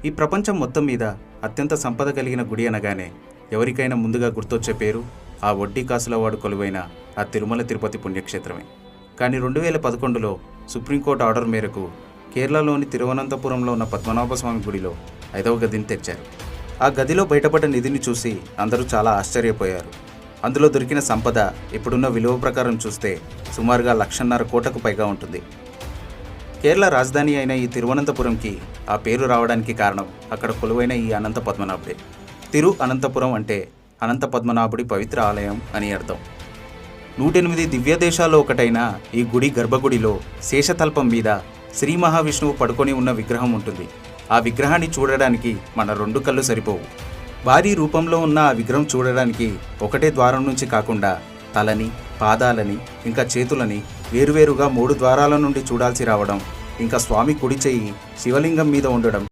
ఈ ప్రపంచం మొత్తం మీద అత్యంత సంపద కలిగిన గుడి అనగానే ఎవరికైనా ముందుగా గుర్తొచ్చే పేరు ఆ వడ్డీ కాసులవాడు కొలువైన ఆ తిరుమల తిరుపతి పుణ్యక్షేత్రమే. కానీ 2011లో సుప్రీంకోర్టు ఆర్డర్ మేరకు కేరళలోని తిరువనంతపురంలో ఉన్న పద్మనాభస్వామి గుడిలో 5వ గదిని తెచ్చారు. ఆ గదిలో బయటపడ్డ నిధిని చూసి అందరూ చాలా ఆశ్చర్యపోయారు. అందులో దొరికిన సంపద ఇప్పుడున్న విలువ ప్రకారం చూస్తే సుమారుగా 1.5 కోట్లకు పైగా ఉంటుంది. కేరళ రాజధాని అయిన ఈ తిరువనంతపురంకి ఆ పేరు రావడానికి కారణం అక్కడ కొలువైన ఈ అనంత పద్మనాభుడే. తిరు అనంతపురం అంటే అనంత పద్మనాభుడి పవిత్ర ఆలయం అని అర్థం. 108 దివ్య దేశాల్లో ఒకటైన ఈ గుడి గర్భగుడిలో శేషతల్పం మీద శ్రీ మహావిష్ణువు పడుకొని ఉన్న విగ్రహం ఉంటుంది. ఆ విగ్రహాన్ని చూడడానికి మన 2 కళ్ళు సరిపోవు. భారీ రూపంలో ఉన్న ఆ విగ్రహం చూడడానికి ఒకటే ద్వారం నుంచి కాకుండా తలని, పాదాలని, ఇంకా చేతులని వేరువేరుగా 3 ద్వారాల నుండి చూడాల్సి రావడం, ఇంకా స్వామి కుడి చెయ్యి శివలింగం మీద ఉండడం